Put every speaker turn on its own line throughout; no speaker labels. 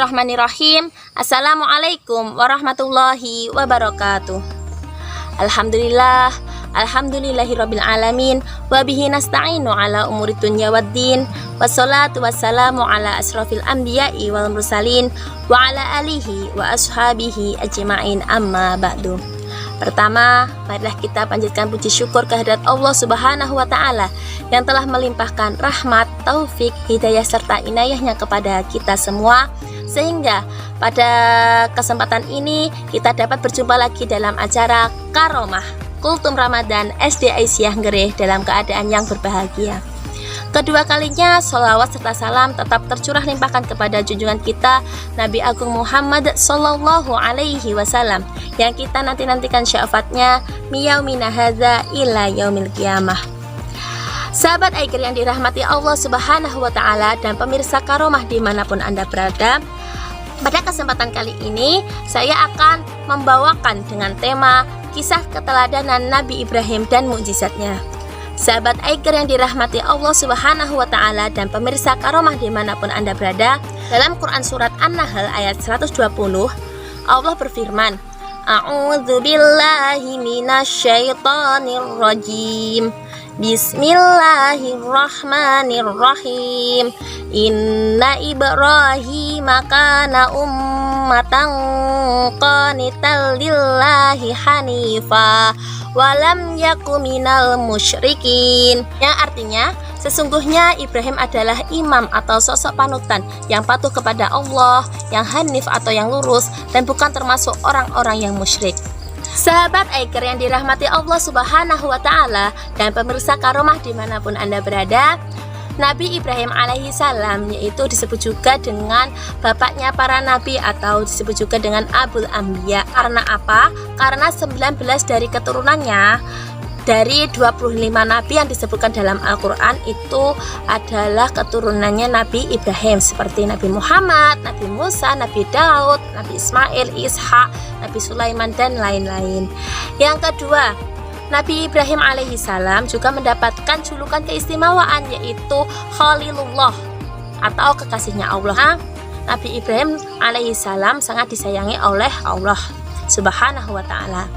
Bismillahirrahmanirrahim. Assalamualaikum warahmatullahi wabarakatuh. Alhamdulillahirabbil alamin wa bihi nasta'inu ala umuri dunya waddin. Wassalatu wassalamu ala asrofil anbiya'i wal mursalin wa ala alihi wa ashabihi ajma'in, amma ba'du. Pertama, marilah kita panjatkan puji syukur kehadirat Allah Subhanahu wa Ta'ala yang telah melimpahkan rahmat, taufik, hidayah serta inayahnya kepada kita semua, sehingga pada kesempatan ini kita dapat berjumpa lagi dalam acara Karomah Kultum Ramadan SD Aisyah Ngereh dalam keadaan yang berbahagia. Kedua kalinya sholawat serta salam tetap tercurah limpahkan kepada junjungan kita Nabi Agung Muhammad Sallallahu Alaihi Wasallam yang kita nantikan syafaatnya miyaumina hadza ila yaumil qiyamah. Sahabat Aiker yang dirahmati Allah Subhanahu wa Ta'ala dan pemirsa Karomah dimanapun Anda berada, pada kesempatan kali ini saya akan membawakan dengan tema kisah keteladanan Nabi Ibrahim dan mukjizatnya. Sahabat Aiker yang dirahmati Allah Subhanahu wa Ta'ala dan pemirsa Karomah dimanapun Anda berada, dalam Quran surat An-Nahl ayat 120 Allah berfirman, A'udzu billahi minasyaitonir rajim. Bismillahirrahmanirrahim. Inna Ibrahim kana ummatan qanitan lillahi hanifa walam yaku minal musyrikin, yang artinya sesungguhnya Ibrahim adalah imam atau sosok panutan yang patuh kepada Allah, yang hanif atau yang lurus, dan bukan termasuk orang-orang yang musyrik. Sahabat Aiker yang dirahmati Allah Subhanahu wa Ta'ala dan pemirsa Karomah dimanapun Anda berada, Nabi Ibrahim alaihi salam yaitu disebut juga dengan bapaknya para nabi atau disebut juga dengan Abul Anbiya. Karena apa? Karena 19 dari keturunannya dari 25 nabi yang disebutkan dalam Al-Quran itu adalah keturunannya Nabi Ibrahim, seperti Nabi Muhammad, Nabi Musa, Nabi Daud, Nabi Ismail, Ishak, Nabi Sulaiman, dan lain-lain. Yang kedua, Nabi Ibrahim alaihi salam juga mendapatkan julukan keistimewaan yaitu Khalilullah atau kekasihnya Allah. Nabi Ibrahim alaihi salam sangat disayangi oleh Allah Subhanahu wa Ta'ala.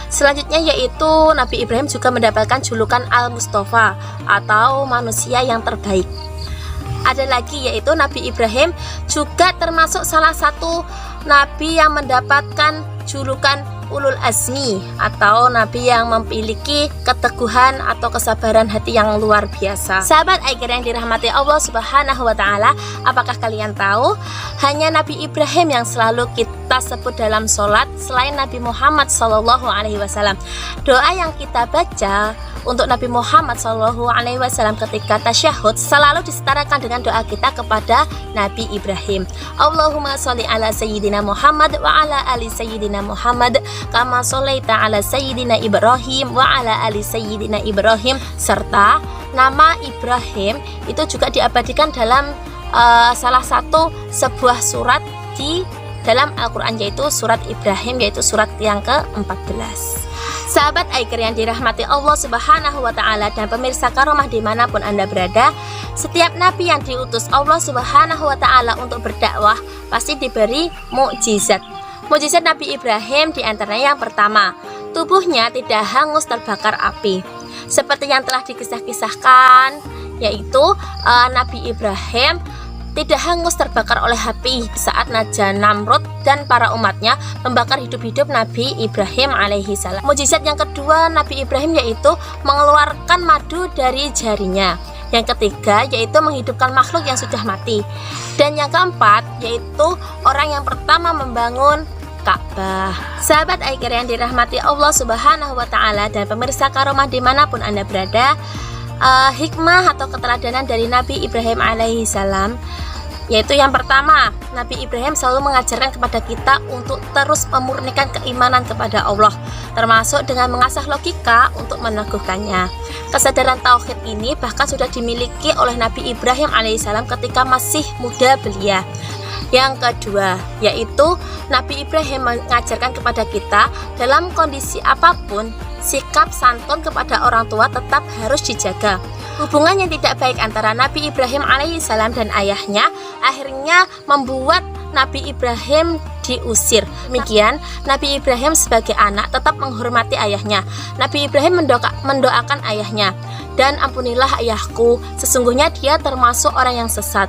Selanjutnya yaitu Nabi Ibrahim juga mendapatkan julukan Al-Mustafa atau manusia yang terbaik. Ada lagi yaitu Nabi Ibrahim juga termasuk salah satu nabi yang mendapatkan julukan Ulul Azmi atau nabi yang memiliki keteguhan atau kesabaran hati yang luar biasa. Sahabat Aiker yang dirahmati Allah Subhanahu wa Ta'ala, apakah kalian tahu hanya Nabi Ibrahim yang selalu kita sebut dalam sholat selain Nabi Muhammad Sallallahu Alaihi Wasallam? Doa yang kita baca untuk Nabi Muhammad Sallallahu Alaihi Wasallam ketika tasyahud selalu disetarakan dengan doa kita kepada Nabi Ibrahim. Allahumma sholli ala sayyidina Muhammad wa ala ali sayyidina Muhammad kama sholaita ala sayyidina Ibrahim wa ala ali sayyidina Ibrahim, serta nama Ibrahim itu juga diabadikan dalam salah satu sebuah surat di dalam Al-Quran yaitu surat Ibrahim, yaitu surat yang ke-14. Sahabat Aiker yang dirahmati Allah Subhanahu wa Ta'ala dan pemirsa Karomah dimanapun Anda berada, setiap nabi yang diutus Allah Subhanahu wa Ta'ala untuk berdakwah pasti diberi mukjizat. Mukjizat Nabi Ibrahim diantaranya yang pertama, tubuhnya tidak hangus terbakar api, seperti yang telah dikisah-kisahkan, yaitu Nabi Ibrahim tidak hangus terbakar oleh api saat Raja Namrud dan para umatnya membakar hidup-hidup Nabi Ibrahim alaihi salam. Mukjizat yang kedua Nabi Ibrahim yaitu mengeluarkan madu dari jarinya. Yang ketiga yaitu menghidupkan makhluk yang sudah mati. Dan yang keempat yaitu orang yang pertama membangun Ka'bah. Sahabat Aiker yang dirahmati Allah Subhanahu wa Ta'ala dan pemirsa Karomah dimanapun Anda berada, hikmah atau keteladanan dari Nabi Ibrahim alaihi salam yaitu yang pertama, Nabi Ibrahim selalu mengajarkan kepada kita untuk terus memurnikan keimanan kepada Allah, termasuk dengan mengasah logika untuk meneguhkannya. Kesadaran tauhid ini bahkan sudah dimiliki oleh Nabi Ibrahim alaihissalam ketika masih muda belia. Yang kedua, yaitu Nabi Ibrahim mengajarkan kepada kita dalam kondisi apapun, sikap santun kepada orang tua tetap harus dijaga. Hubungan yang tidak baik antara Nabi Ibrahim alaihissalam dan ayahnya akhirnya membuat Nabi Ibrahim diusir. Demikian, Nabi Ibrahim sebagai anak tetap menghormati ayahnya. Nabi Ibrahim mendoakan ayahnya, dan ampunilah ayahku, sesungguhnya dia termasuk orang yang sesat.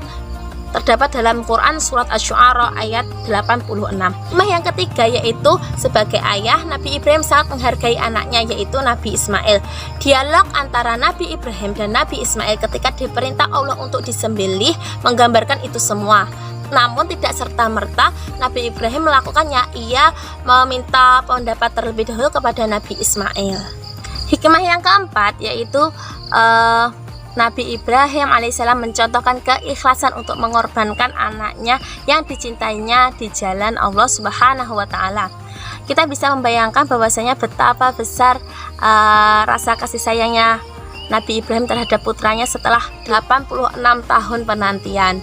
Terdapat dalam Quran surat Asy-Syu'ara ayat 86. Hikmah yang ketiga yaitu sebagai ayah, Nabi Ibrahim sangat menghargai anaknya yaitu Nabi Ismail. Dialog antara Nabi Ibrahim dan Nabi Ismail ketika diperintah Allah untuk disembelih menggambarkan itu semua. Namun tidak serta-merta Nabi Ibrahim melakukannya, ia meminta pendapat terlebih dahulu kepada Nabi Ismail. Hikmah yang keempat yaitu Nabi Ibrahim alaihissalam mencontohkan keikhlasan untuk mengorbankan anaknya yang dicintainya di jalan Allah Subhanahu wa Ta'ala. Kita bisa membayangkan bahwasanya betapa besar rasa kasih sayangnya Nabi Ibrahim terhadap putranya setelah 86 tahun penantian.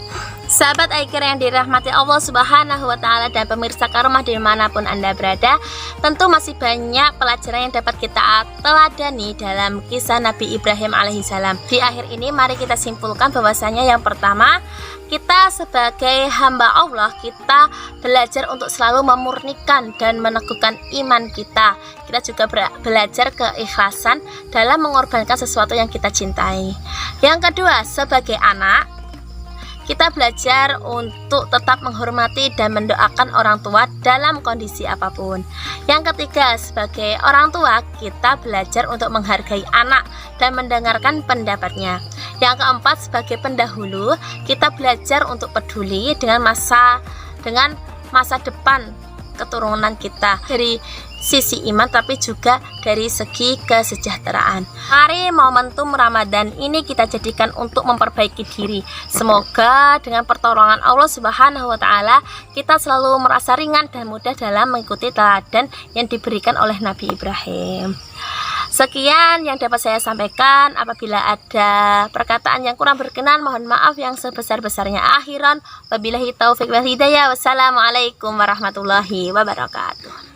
Sahabat Aikir yang dirahmati Allah Subhanahu wa Ta'ala dan pemirsa Karomah dimanapun Anda berada, tentu masih banyak pelajaran yang dapat kita teladani dalam kisah Nabi Ibrahim alaihissalam. Di akhir ini mari kita simpulkan bahwasanya yang pertama, kita sebagai hamba Allah, kita belajar untuk selalu memurnikan dan meneguhkan iman kita. Kita juga belajar keikhlasan dalam mengorbankan sesuatu yang kita cintai. Yang kedua, sebagai anak, kita belajar untuk tetap menghormati dan mendoakan orang tua dalam kondisi apapun. Yang ketiga, sebagai orang tua, kita belajar untuk menghargai anak dan mendengarkan pendapatnya. Yang keempat, sebagai pendahulu, kita belajar untuk peduli dengan masa depan keturunan kita dari sisi iman tapi juga dari segi kesejahteraan. Mari momentum Ramadan ini kita jadikan untuk memperbaiki diri. Semoga dengan pertolongan Allah Subhanahu wa Ta'ala kita selalu merasa ringan dan mudah dalam mengikuti teladan yang diberikan oleh Nabi Ibrahim. Sekian yang dapat saya sampaikan. Apabila ada perkataan yang kurang berkenan, mohon maaf yang sebesar-besarnya. Akhiran wabillahi taufik wal hidayah. Wassalamualaikum warahmatullahi wabarakatuh.